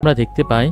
আমরা দেখতে পাই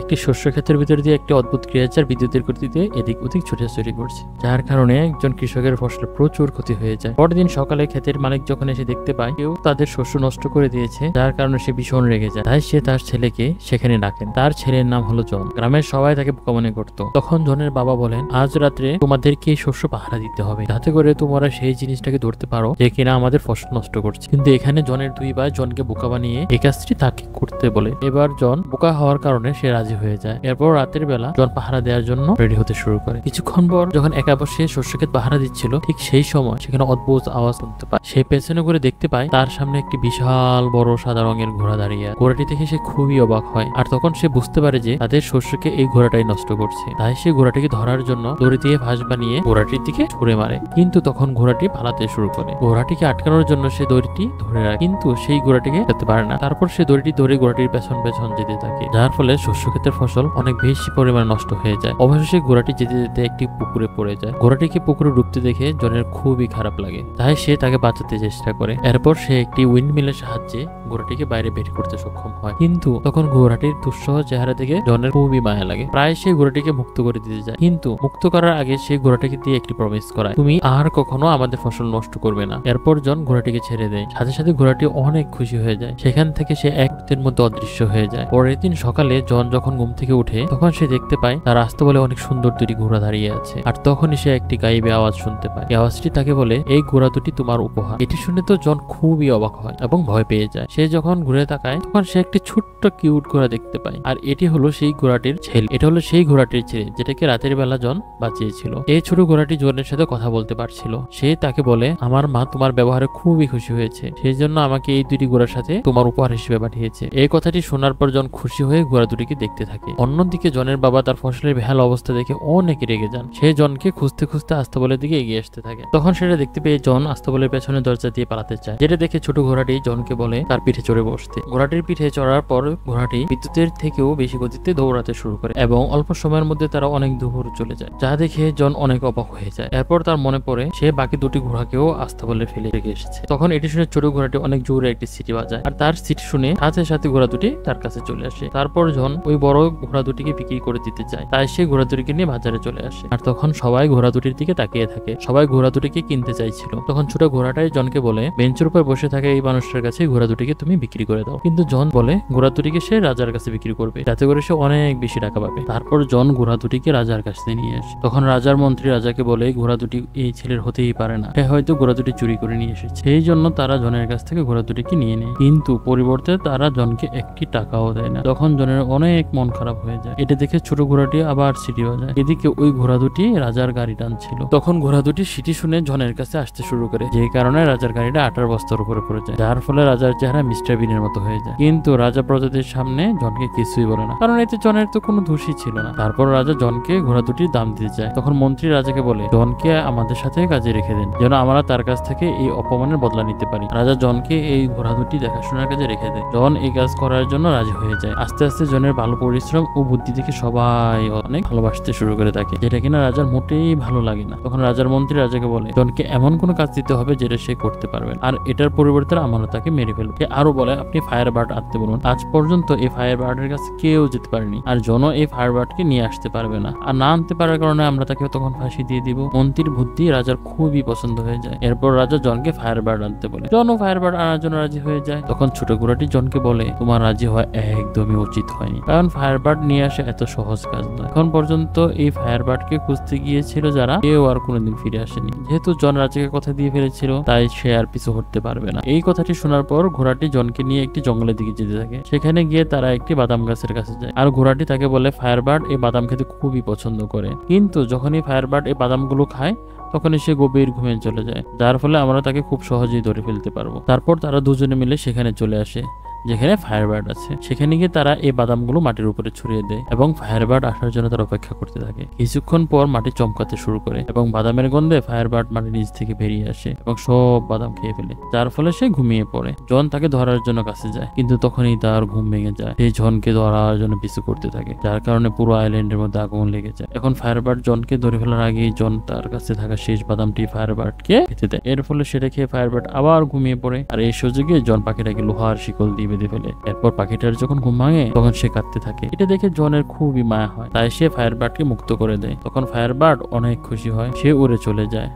একটি শস্য ক্ষেতের ভিতর দিয়ে একটি অদ্ভুত ক্রিয়েচার বিদ্যুতের গতিতে এদিক ওদিক ছোটাছুটি করছে, যার কারণে একজন কৃষকের ফসলে প্রচুর ক্ষতি হয়ে যায়। পরদিন সকালে ক্ষেতের মালিক যখন এসে দেখতে পায় কেউ তাদের শস্য নষ্ট করে দিয়েছে, যার কারণে সে ভীষণ রেগে যায়। তাই সে তার ছেলেকে সেখানে ডাকেন। তার ছেলের নাম হলো জন। গ্রামের সবাই তাকে বোকা মনে করত। তখন জনের বাবা বলেন, আজ রাত্রে তোমাদেরকে এই শস্য পাহারা দিতে হবে, যাতে করে তোমরা সেই জিনিসটাকে ধরতে পারো যে কিনা আমাদের ফসল নষ্ট করছে। কিন্তু এখানে জনের দুই ভাই জনকে বোকা বানিয়ে এই কাজটি তাকে করতে বলে। এবার জন বোকা হওয়ার কারণে সে রাজি হয়ে যায়। এরপর রাতের বেলা জন পাহারা দেওয়ার জন্য রেডি হতে শুরু করে। কিছুক্ষণ পর যখন একা বসে শস্য ক্ষেত পাহারা দিচ্ছিল, ঠিক সেই সময় সেখানে অদ্ভুত আওয়াজ শুনতে পায়। সে পেছনে করে দেখতে পায় তার সামনে একটি বিশাল বড় সাদা রঙের ঘোড়া দাঁড়িয়ে। ঘোড়াটি দেখে সে খুবই অবাক হয়, আর তখন সে বুঝতে পারে যে তাদের শস্যকে এই ঘোড়াটাই নষ্ট করছে। তাই সে ঘোড়াটিকে ধরার জন্য দড়ি দিয়ে ফাঁস বানিয়ে ঘোড়াটির দিকে ছুড়ে মারে। কিন্তু তখন ঘোড়াটি পালাতে শুরু করে। ঘোড়াটিকে আটকানোর জন্য সে দড়িটি ধরে রাখে, কিন্তু সেই ঘোড়াটিকে যেতে পারে না। তারপর সে দড়িটি ধরে ঘোড়াটির পেছন পেছন যেতে থাকে, যার ফলে শস্য ক্ষেতের ফসল অনেক বেশি পরিমাণে নষ্ট হয়ে যায়। অবশেষে ঘোড়াটি যেতে যেতে একটি পুকুরে পড়ে যায়। ঘোড়াটিকে পুকুরে ডুবতে দেখে জনের খুবই খারাপ লাগে, তাই সে তাকে বাঁচাতে চেষ্টা করে। এরপর সে একটি উইন্ড মিলের সাহায্যে ঘোড়াটিকে বাইরে বের করতে সক্ষম হয়। কিন্তু তখন ঘোড়াটির দুঃসহ চেহারা থেকে জনের খুবই মায়া লাগে। প্রায় সে ঘোড়াটিকে মুক্ত করে দিতে যায়, কিন্তু মুক্ত করার আগে সে ঘোড়াটিকে দিয়ে একটি প্রমিস করায়, তুমি আর কখনো আমাদের ফসল নষ্ট করবে না। এরপর জন ঘোড়াটিকে ছেড়ে দেয়। সাথে সাথে ঘোড়াটি অনেক খুশি হয়ে যায়। সেখান থেকে সে এক মুহূর্তের মধ্যে অদৃশ্য হয়ে যায়। পরের দিন সকালে জন যখন ঘুম থেকে উঠে, তখন সে দেখতে পায় তার রাস্তা বলে অনেক সুন্দর দুটি ঘোড়া দাঁড়িয়ে আছে। আর তখনই সে একটি গাইবে আওয়াজ শুনতে পায়। এই আওয়াজটি তাকে বলে, এই ঘোড়া দুটি তোমার উপহার। এটি শুনে তো জন খুবই অবাক হয় এবং ভয় পেয়ে যায়। সে যখন ঘুরে তাকায়, তখন সে একটি ছোট্ট কিউট ঘোড়া দেখতে পায়। আর এটি হলো সেই ঘোড়াটির ছেলে। এটা হলো সেই ঘোড়াটির ছেলে যেটাকে রাতের বেলা জন বাঁচিয়েছিল। এই ছোট ঘোড়াটি জনের সাথে কথা বলতে পারছিল। সে তাকে বলে, আমার মা তোমার ব্যবহারে খুবই খুশি হয়েছে, সেই জন্য আমাকে এই দুটি ঘোড়ার সাথে তোমার উপহার হিসেবে পাঠিয়েছে। এই কথাটি শোনার পর জন খুশি হয়ে ঘোড়া দুটিকে দেখতে থাকে। অন্যদিকে জনের বাবা তার ফসলের বেহাল অবস্থা দেখে অনেক রেগে যান। সে জনকে খুঁজতে খুঁজতে আস্তাবলের দিকে এগিয়ে আসতে থাকে। তখন সেটা দেখতে পেয়ে জন আস্তাবলের পেছনে দরজা দিয়ে পালাতে চায়, যেটা দেখে ছোট ঘোড়াটি জনকে বলে তার পিঠে চড়ে বসতে। ঘোড়াটির পিঠে চড়ার পর ঘোড়াটি বিদ্যুতের থেকেও বেশি গতিতে দৌড়াতে শুরু করে এবং অল্প সময়ের মধ্যে তারা অনেক দূর চলে যায়, যা দেখে জন অনেক অবাক হয়ে যায়। এরপর তার মনে পড়ে সে বাকি দুটি ঘোড়াকেও আস্তাবলে ফেলে রেখে এসেছে। তখন এটি শুনে ছোট ঘোড়াটি অনেক জোরে একটি সিটি বাজায়, আর তার সিটি শুনে সাথে সাথে ঘোড়া দুটি তার কাছে চলে আসে। তারপর জন ওই বড় ঘোড়া দুটিকে বিক্রি করে দিতে চায়, তাই সে ঘোড়া দুটিকে নিয়ে বাজারে চলে আসে। আর তখন সবাই ঘোড়া দুটির দিকে তাকিয়ে থাকে। সবাই ঘোড়া দুটিকে কিনতে চাইছিল। তখন ছোট ঘোড়াটাই জনকে বলে, বেঞ্চের উপর বসে থাকে এই মানুষটার কাছে ঘোড়া দুটিকে তুমি বিক্রি করে দাও। কিন্তু জন বলে ঘোড়া দুটিকে সে রাজার কাছে বিক্রি করবে, যাতে করে সে অনেক বেশি টাকা পাবে। তারপর জন ঘোড়া দুটিকে রাজার কাছে নিয়ে আসে। তখন রাজার মন্ত্রী রাজাকে বলে, ঘোড়া দুটি এই ছেলের হতেই পারে না, সে হয়তো ঘোড়া দুটি চুরি করে নিয়ে এসেছে। সেই জন্য তারা জনের কাছ থেকে ঘোড়া দুটিকে নিয়ে নেয়, কিন্তু পরিবর্তে তারা জনকে একটি টাকাও দেয় না। তখন জনের অনেক মন খারাপ হয়ে যায়। এটা দেখে ছোট ঘোড়াটি আবার সিটি বাজায়। এদিকে ওই ঘোড়া দুটি রাজার গাড়ি টানছিল। তখন ঘোড়া দুটি সিটি শুনে জনের কাছে আসতে শুরু করে, যে কারণে রাজার গাড়িটা আটার বস্তার উপরে পড়ে যায়, যার ফলে রাজার চেহারা মিস্টার বিনের মতো হয়ে যায়। কিন্তু রাজা প্রজাদের সামনে জনকে কিছুই বলে না, কারণ এতে জনের তো কোনো দোষই ছিল না। তারপর রাজা জনকে ঘোড়া দুটির দাম দিতে চায়। তখন মন্ত্রী রাজাকে বলে, জনকে আমাদের সাথে কাজে রেখে দেন, যেন আমরা তার কাছ থেকে এই অপমানের বদলা নিতে পারি। রাজা জনকে এই ঘোড়া দুটি দেখাশোনার কাজে রেখে দেয়। জন এই কাজ করার জন্য রাজি হয়ে যায়। আস্তে আস্তে জনের ভালো পরিশ্রম ও বুদ্ধি দেখে সবাই অনেক ভালোবাসতে শুরু করে থাকে, যেটা কিনা রাজার মোটেই ভালো লাগে না। তখন রাজার মন্ত্রী রাজাকে বলে, জনকে এমন কোনো কাজ দিতে হবে যেটা সে করতে পারবে, আর এটার পরিবর্তে আমরা তাকে মেরে ফেলবো। সে আরো বলে, আপনি ফায়ার বার্ড আনতে বলুন। আজ পর্যন্ত এই ফায়ার বার্ডের কাছে কেউ যেতে পারেনি, আর জন এই ফায়ার বার্ডকে নিয়ে আসতে পারবে না, আর না আনতে পারার কারণে আমরা তাকে তখন ফাঁসি দিয়ে দিব। মন্ত্রীর বুদ্ধি রাজার খুবই পছন্দ হয়ে যায়। এরপর রাজা জনকে ফায়ার বার্ড আনতে বলে। জনও ফায়ার বার্ড আনার জন্য রাজি হয়ে যায়। তখন ছোট ঘোড়াটি জনকে বলে, তোমার রাজি হওয়া একদমই উচিত হয়নি, কারণ ফায়ার বার্ড নিয়ে আসা এত সহজ কাজ নয়। এখন পর্যন্ত এই ফায়ার বার্ডকে খুঁজতে গিয়েছিল যারা, কেউ আর কোনোদিন ফিরে আসেনি। যেহেতু জন রাজাকে কথা দিয়ে ফেলেছিল, তাই সে আর পিছু হটতে পারবে না। এই কথাটি শোনার পর ঘোড়াটি জনকে নিয়ে একটি জঙ্গলের দিকে যেতে থাকে। সেখানে গিয়ে তারা একটি বাদাম গাছের কাছে যায়, আর ঘোড়াটি তাকে বলে ফায়ার বার্ড এই বাদাম খেতে খুবই পছন্দ করে, কিন্তু যখনই ফায়ার বার্ড এই বাদামগুলো খায় তখনই সে গভীর ঘুমে চলে যায়, যার ফলে আমরা তাকে খুব সহজেই ধরে ফেলতে পারবো। তারপর তারা দুজনে মিলে সেখানে চলে আসে যেখানে ফায়ারবার্ড আছে। সেখানে গিয়ে তারা এই বাদামগুলো মাটির উপরে ছড়িয়ে দেয় এবং ফায়ারবার্ড আসার জন্য তারা অপেক্ষা করতে থাকে। কিছুক্ষণ পর মাটি চমকাতে শুরু করে এবং বাদামের গন্ধে ফায়ারবার্ড মাটির নিচ থেকে বেরিয়ে আসে এবং সব বাদাম খেয়ে ফেলে, যার ফলে সে ঘুমিয়ে পড়ে। জন তাকে ধরার জন্য কাছে যায়, কিন্তু তখনই তার ঘুম ভেঙে যায়। সেই জনকে ধরার জন্য পিছু করতে থাকে, যার কারণে পুরো আইল্যান্ডের মধ্যে আগুন লেগে যায়। এখন ফায়ারবার্ড জনকে ধরে ফেলার আগেই জন তার কাছে থাকা শেষ বাদামটি ফায়ারবার্ডকে খেতে দেয়। এর ফলে সেটা খেয়ে ফায়ারবার্ড আবার ঘুমিয়ে পড়ে, আর এই সুযোগে জন পাখিটাকে লোহার শিকল দিয়ে বেঁধে ফেলে। এরপর পাখিটার যখন ঘুম ভাঙে তখন সে কাঁদতে থাকে। এটা দেখে জনের খুবই মায়া হয়, তাই সে ফায়ারবার্ডকে মুক্ত করে দেয়। তখন ফায়ারবার্ড অনেক খুশি হয়, সে উড়ে চলে যায়।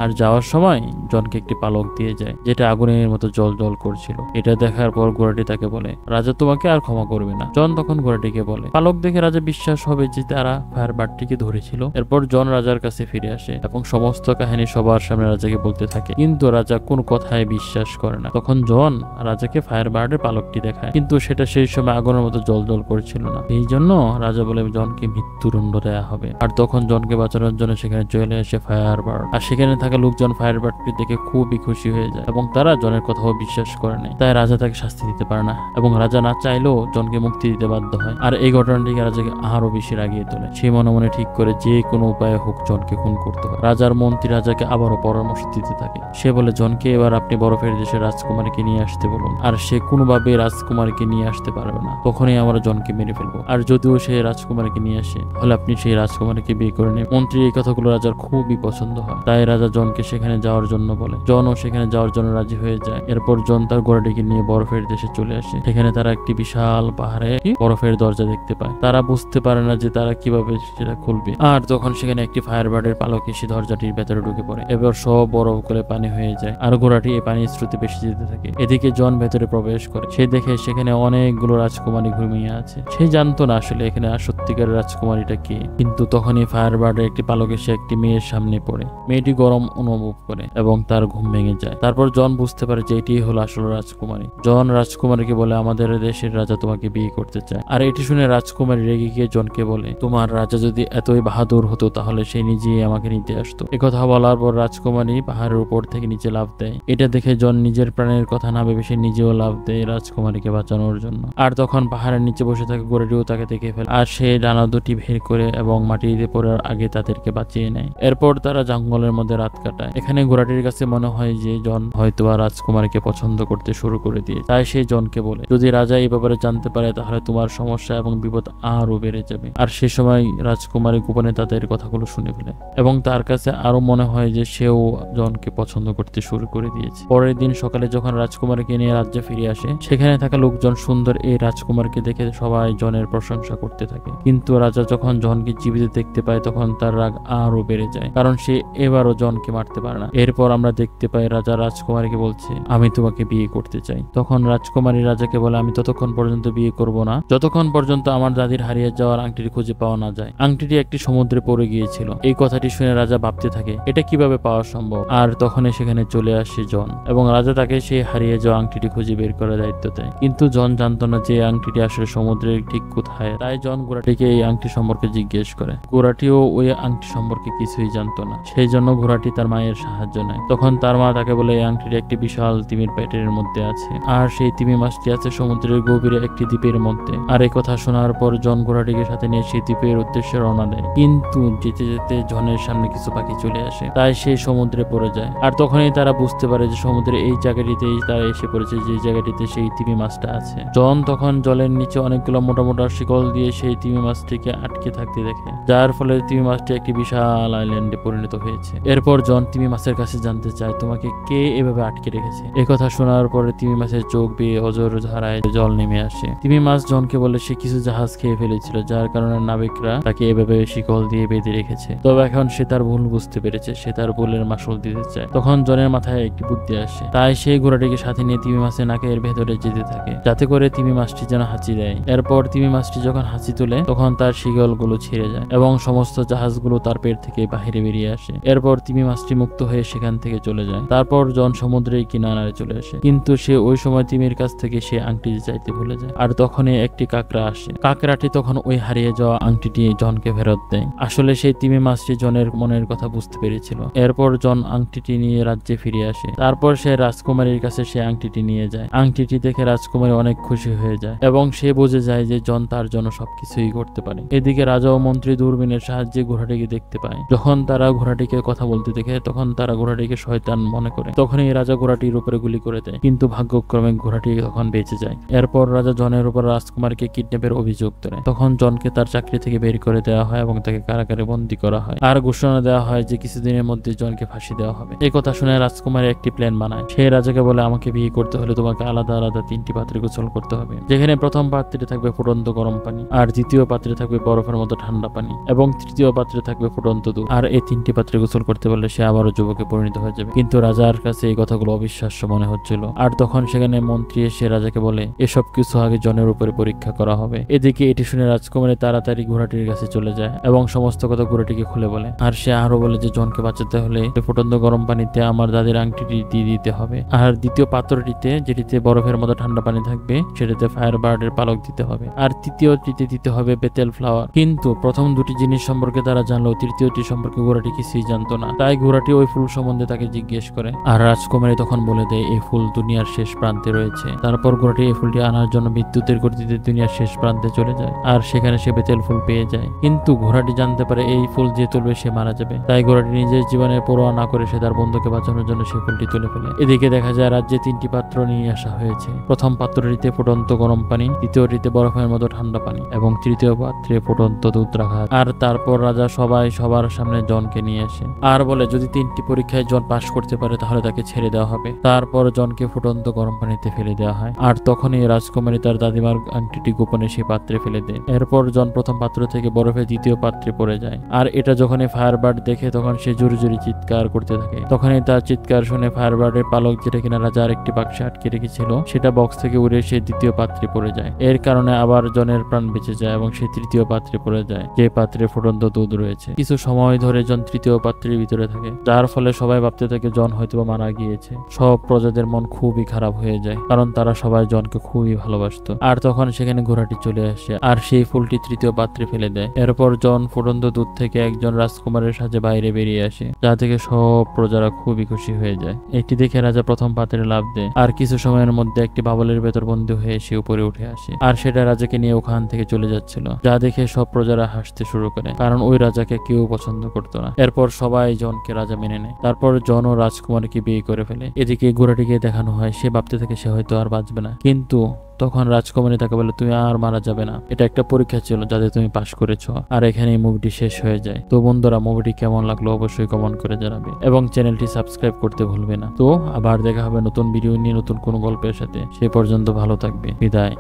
আর যাওয়ার সময় জনকে একটি পালক দিয়ে যায়, যেটা আগুনের মতো জল জল করছিল। এটা দেখার পর ঘোড়াটি তাকে বলে, রাজা তোমাকে আর ক্ষমা করবে না। জন তখন ঘোড়াটিকে বলে, পালক দেখে রাজা বিশ্বাস হবে যে তারা ফায়ারবার্ডটিকে ধরেছিল। এরপর জন রাজার কাছে ফিরে আসে এবং সমস্ত কাহিনী সবার সামনে রাজাকে বলতে থাকে, কিন্তু রাজা কোন কথায় বিশ্বাস করে না। তখন জন রাজাকে ফায়ারবার্ডের পালকটি দেখায়, কিন্তু সেটা সেই সময় আগুনের মতো জল জল করছিল না। এই জন্য রাজা বলে জনকে মৃত্যুদণ্ড দেয়া হবে। আর তখন জনকে বাঁচানোর জন্য সেখানে চলে আসে ফায়ারবার্ড। আর সেখানে থাকা লোকজন ফায়ারবার্ডটি দেখে খুবই খুশি হয়ে যায় এবং তারা জনের কথাও বিশ্বাস করে নেয়। তাই রাজা তাকে শাস্তি দিতে পারে না এবং রাজা না চাইলেও জনকে মুক্তি দিতে বাধ্য হয়। আর এই ঘটনাটিকে রাজাকে আরো বেশি রাগিয়ে তোলে। সে মনে মনে ঠিক করে যে কোনো উপায়ে হোক জনকে খুন করতে হবে। রাজার মন্ত্রী রাজাকে আবারও পরামর্শ দিতে থাকে। সে বলে, জনকে এবার আপনি বরফের দেশের রাজকুমারীকে নিয়ে আসতে বলুন। আর সে কোনোভাবে রাজকুমারীকে নিয়ে আসতে পারবে না, তখনই আমরা জনকে মেরে ফেলবো। আর যদিও সে রাজকুমারীকে নিয়ে আসে, তাহলে আপনি সেই রাজকুমারীকে বিয়ে করে নেন। মন্ত্রী এই কথাগুলো রাজার খুবই পছন্দ হয়, তাই রাজা জনকে সেখানে যাওয়ার জন্য বলে। জনও সেখানে যাওয়ার জন্য রাজি হয়ে যায়। এরপর জন তার ঘোড়াটিকে নিয়ে বরফের দেশে চলে আসে। সেখানে তারা একটি বিশাল পাহাড়ে বরফের দরজা দেখতে পায়। তারা বুঝতে পারে না যে তারা কিভাবে সেটা খুলবে। আর তখন সেখানে একটি ফায়ারবার্ডের পালক এসে দরজাটির ভেতরে ঢুকে পড়ে। এবার সব বরফ গলে পানি হয়ে যায় আর ঘোড়াটি এই পানির স্রোতে বেশি যেতে থাকে। এদিকে জন ভেতরে প্রবেশ করে। সে দেখে সেখানে অনেকগুলো রাজকুমারী ঘুমিয়ে আছে। সে জানতো না আসলে এখানে সত্যিকার রাজকুমারীটা কে। কিন্তু তখনই ফায়ারবার্ডের একটি পালক এসে একটি মেয়ের সামনে পড়ে। মেয়েটি গরম অনুভব করে এবং তার ঘুম ভেঙে যায়। তারপর জন বুঝতে পারে যে এটি হলো আসলে রাজকুমারী। জন রাজকুমারীকে বলে, আমাদের দেশের রাজা তোমাকে বিয়ে করতে চায়। আর এটি শুনে রাজকুমারী রেগে গিয়ে জনকে বলে, তোমার রাজা যদি এতই বাহাদুর হতো তাহলে সে নিজেই আমাকে নিতে আসতো। একথা বলার পর রাজকুমারী পাহাড়ের উপর থেকে নিচে লাফ দেয়। এটা দেখে জন নিজের প্রাণের কথা না ভেবে সে নিজেও লাফ দেয় রাজকুমারীকে বাঁচানোর জন্য। আর তখন পাহাড়ের নিচে বসে থাকা ঘোড়াটিও তাকে দেখে ফেলে। আর সে ডানা দুটি বের করে এবং মাটিতে পড়ার আগে তাদেরকে বাঁচিয়ে নেয়। এরপর তারা জঙ্গলের মধ্যে রাত কাটায়। এখানে ঘোড়াটির কাছে মনে হয় যে জন হয়তোবা রাজকুমারীকে পছন্দ করতে শুরু করে দিয়ে। তাই সে জনকে বলে, যদি রাজা এই ব্যাপারে জানতে পারে তাহলে তোমার সমস্যা এবং বিপদ আরো বেড়ে যাবে। আর সে সময় রাজকুমারী গোপনে তাদের কথাগুলো শুনে ফেলে এবং তার কাছে আরো মনে হয় যে সেও জনকে পছন্দ করতে শুরু করে দিয়েছে। পরের দিন সকালে যখন রাজকুমারীকে নিয়ে রাজ্যে ফিরে আসে, সেখানে থাকা লোকজন সুন্দর এই রাজকুমারকে দেখে সবাই জনের প্রশংসা করতে থাকে। কিন্তু রাজা যখন জনকে জীবিত দেখতে পায় তখন তার রাগ আরো বেড়ে যায়, কারণ সে এবারও জনকে মারতে পারে না। এরপর আমরা দেখতে পাই রাজা রাজকুমারীকে বলছে, আমি তোমাকে বিয়ে করতে চাই। তখন রাজকুমারী রাজাকে বলে, আমি ততক্ষণ পর্যন্ত বিয়ে করব না যতক্ষণ পর্যন্ত আমার দাদির হারিয়ে যাওয়ার আংটিটি খুঁজে পাওয়া না যায়। আংটিটি একটি সমুদ্রে পড়ে গিয়েছিল। এই কথাটি শুনে রাজা ভাবতে থাকে এটা কিভাবে পাওয়া সম্ভব। আর তখনই সেখানে চলে আসে জন এবং রাজা তাকে সেই হারিয়ে যাওয়া আংটিটি খুঁজে বের করার দায়িত্ব দেয়। কিন্তু জন জানতো না যে আংটিটি আসলে সমুদ্রের ঠিক কোথায়। তাই জন ঘোড়াটিকে এই আংটি সম্পর্কে জিজ্ঞেস করে। ঘোড়াটিও ওই আংটি সম্পর্কে কিছুই জানতো না। সেই জন্য ঘোড়াটি তার মায়ের সাহায্য নেয়। তখন তার মা তাকে বলে, এই আংটিটি একটি বিশাল তিমির পেটের মধ্যে আছে আর সেই তিমি মাছটি আছে সমুদ্রের গভীরে একটি দ্বীপের মধ্যে। আর এই কথা শোনার পর জন ঘোড়াটিকে সাথে নিয়ে সেই দ্বীপের উদ্দেশ্যে রওনা দেয়। কিন্তু যেতে যেতে জনের সামনে কিছু পাখি চলে আসে, তাই সেই সমুদ্রে পড়ে যায়। আর তখনই তারা বুঝতে পারে যে সমুদ্রে এই জায়গাটিতেই তারা এসে পড়েছে, যে জায়গাটিতে সেই তিমি মাছটা আছে। জন তখন জলের নিচে অনেকগুলো মোটা মোটা শিকল দিয়ে সেই তিমি মাছটিকে আটকে থাকতে দেখে, যার ফলে তিমি মাছটি একটি বিশাল আইল্যান্ডে পরিণত হয়েছে। এরপর জন তিমি মাছের কাছে জানতে চায়, তোমাকে কে এভাবে আটকে রেখেছে। একথা শোনার পরে তিমি মাছের চোখ বেয়ে অজর ধারায় জল নেমে আসে। তিমি মাছ জনকে বলে সে কিছু জাহাজ খেয়ে ফেলেছিল, যার কারণে নাবিকরা তাকে এভাবে শিকল দিয়ে বেঁধে রেখেছে। তবে এখন সে তার ভুল বুঝতে পেরেছে, সে তার ভুলের মাসুল দিতে চায়। তখন জনের মাথায় একটি বুদ্ধি আসে, তাই সেই ঘোড়াটিকে সাথে নিয়ে তিমি মাছের নাকের ভেতরে যেতে থাকে, যাতে করে তিমি মাছটি যেন হাঁচি দেয়। এরপর তিমি মাছটি যখন হাঁচি তোলে তখন তার শিকলগুলো ছিঁড়ে যায় এবং সমস্ত জাহাজগুলো তার পেট থেকে বাহিরে বেরিয়ে আসে। এরপর তিমি মাছটি মুক্ত হয়ে সেখান থেকে চলে যায়। তারপর জন সমুদ্রের কিনারে চলে আসে, কিন্তু সে ওই সময় তিমির কাছ থেকে সে আংটি চাইতে ভুলে যায়। আর তখনই একটি কাকড়া আসে। কাকড়াটি তখন ওই হারিয়ে যাওয়া আংটিটি জনকে ফেরত দেয়। আসলে সেই তিমি মাছটি জনের মনের কথা বুঝতে পেরেছিল। এরপর জন আংটিটি নিয়ে রাজ্যে ফিরে আসে। তারপর সে রাজকুমারীর কাছে সে আংটিটি নিয়ে যায়। আংটিটি দেখে রাজকুমারী অনেক খুশি হয়ে যায় এবং সে বুঝে যায় যে জন তার জন্য সবকিছুই করতে পারে। এদিকে রাজা ও মন্ত্রী দূরবীনের সাহায্যে ঘোড়াটিকে দেখতে পায়। যখন তারা ঘোড়াটিকে কথা বলতে দেখে তখন তারা ঘোড়াটিকে শয়তান মনে করে। তখনই রাজা ঘোড়াটির উপরে গুলি করে দেয়, কিন্তু ভাগ্যক্রমে ঘোড়াটি তখন বেঁচে যায়। এরপর রাজা জনের উপর রাজকুমারকে কিডন্যাপের অভিযোগ দেয়। তখন জনকে তার চাকরি থেকে বের করে দেওয়া হয় এবং তাকে কারাগারে বন্দী করা হয়। আর ঘোষণা দেওয়া হয় যে কিছুদিনের মধ্যে জনকে ফাঁসি দেওয়া হবে। এই কথা শুনে রাজকুমারী একটি প্ল্যান বানায়। সে রাজাকে বলে, আমাকে বিয়ে করতে হলে তোমাকে আলাদা আলাদা 3টি পাত্রে গোসল করতে হবে, যেখানে প্রথম পাত্রে থাকবে ফুটন্ত গরম পানি, আর দ্বিতীয় পাত্রে থাকবে বরফের মতো ঠান্ডা পানি, এবং তৃতীয় পাত্রে থাকবে ফুটন্ত দুধ। আর এই 3টি পাত্রে গোসল করতে পারলে সে আবারও যুবকে পরিণত হয়ে যাবে। কিন্তু রাজার কাছে এই কথাগুলো অবিশ্বাস্য মনে হচ্ছিল। আর তখন সেখানে মন্ত্রী এসে রাজাকে বলে, এসব কিছু আগে জনের উপরে পরীক্ষা করা হবে। এদিকে এটি শুনে রাজকুমারী তাড়াতাড়ি ঘোড়াটির কাছে চলে যায় এবং সমস্ত কথা ঘোড়াটিকে খুলে বলে। আর সে আরো বলে যে জনকে বাঁচাতে হলে ফুটন্ত গরম পানিতে আমার দাদির আংটিটি দিয়ে দিতে হবে, আর দ্বিতীয় পাত্রটিতে, যেটিতে বরফের মতো ঠান্ডা পানি থাকবে, সেটাতে ফায়ার বার্ডের পালক দিতে হবে, আর তৃতীয়টিতে দিতে হবে বেতেল ফ্লাওয়ার। কিন্তু প্রথম দুটি জিনিস সম্পর্কে তারা জানলেও তৃতীয়টি সম্পর্কে ঘোড়াটি কিছুই জানতো না। তাই ঘোড়াটি ওই ফুল সম্বন্ধে তাকে জিজ্ঞেস করে। আর রাজকুমারী তখন বলে দেয় এই ফুল দুনিয়ার শেষ প্রান্তে রয়েছে। তারপর ঘোড়াটি এই ফুলটি আনার জন্য বিদ্যুতের গতিতে দুনিয়ার শেষ প্রান্তে চলে যায়, আর সেখানে সে বেতেল ফুল পেয়ে যায়। কিন্তু ঘোড়াটি জানতে পারে এই ফুল যে তুলবে সে মারা যাবে। তাই ঘোড়াটি নিজের জীবনের পরোয়া না করে সে তার বন্ধুকে বাঁচানোর জন্য সেই ফুলটি তুলে ফেলে। এদিকে দেখা যায় রাজ্যে 3টি পাত্র নিয়ে আসা হয়েছে। প্রথম পাত্রটিতে ফুটন্ত গরম পানি, দ্বিতীয়টিতে বরফের মতো ঠান্ডা পানি, এবং তৃতীয় পাত্রে ফুটন্ত দুধ রাখা। আর তারপর রাজা সবার সামনে জনকে নিয়ে আসে আর বলে, যদি 3টি পরীক্ষায় জন পাশ করতে পারে তাহলে তাকে ছেড়ে দেওয়া হবে। তারপর জনকে ফুটন্ত গরম পানিতে ফেলে দেওয়া হয়। আর তখনই রাজকুমারী তার দাদিমার আংটিটি গোপনে সেই পাত্রে ফেলে দেয়। এরপর জন প্রথম পাত্র থেকে বরফে দ্বিতীয় পাত্রে পড়ে যায়। আর এটা যখনই ফায়ারবার্ড দেখে তখন সে জোরে জোরে চিৎকার করতে থাকে। তখনই তার চিৎকার শুনে ফায়ারবার্ডের পালক, যেটা কিনা রাজা আরেকটি বাক্সে আটকে রেখেছিল, সেটা বক্স থেকে উড়ে সে দ্বিতীয় পাত্রে পড়ে যায়। এর কারণে আবার জনের প্রাণ বেঁচে যায় এবং সে তৃতীয় পাত্রে পড়ে যায়, যে পাত্রে ফুটন্ত দুধ রয়েছে। কিছু সময় ধরে জন তৃতীয় পাত্রের ভিতরে থাকে, যার ফলে সবাই ভাবতে থাকে জন হয়তো মারা গিয়েছে। সব প্রজাদের মন খুবই খারাপ হয়ে যায়, কারণ তারা সবাই জনকে খুবই ভালোবাসতো। আর তখন সেখানে ঘোড়াটি চলে আসে আর সেই ফুলটি তৃতীয় পাত্রে ফেলে দেয়। এরপর জন ফুটন্ত দুধ থেকে একজন রাজকুমারের সাথে বাইরে বেরিয়ে আসে, যা থেকে সব প্রজারা খুবই খুশি হয়ে যায়। এটি দেখে রাজা প্রথম পাত্রে লাফ দেয়, আর কিছু সময়ের মধ্যে একটি বাবলের ভেতর বন্দী হয়ে সে উপরে উঠে আসে, আর সেটা রাজাকে নিয়ে ওখান থেকে চলে যাচ্ছিল, যা দেখে সব প্রজারা হাসতে শুরু করে, কারণ ওই রাজাকে কেউ পছন্দ করতো না। এরপর সবাই জনকে রাজা মেনে নেয়। তারপর জন ও রাজকুমারীকে বিয়ে করে ফেলে। এদিকে ঘোড়াটিকে দেখানো হয়, সে ভাবতে থাকে সে হয়তো আর বাঁচবে না, কিন্তু তখন রাজকুমারী তাকে বলে, তুমি আর মারা যাবে না, এটা একটা পরীক্ষা ছিল যাতে তুমি পাশ করেছো। আর এখানে এই মুভিটি শেষ হয়ে যায়। তো বন্ধুরা, মুভিটি কেমন লাগলো অবশ্যই কমেন্ট করে জানাবে এবং চ্যানেলটি সাবস্ক্রাইব করতে ভুলবে না। তো আবার দেখা হবে নতুন ভিডিও নিয়ে, নতুন কোনো গল্পের সাথে। সে পর্যন্ত ভালো থাকবে। বিদায়।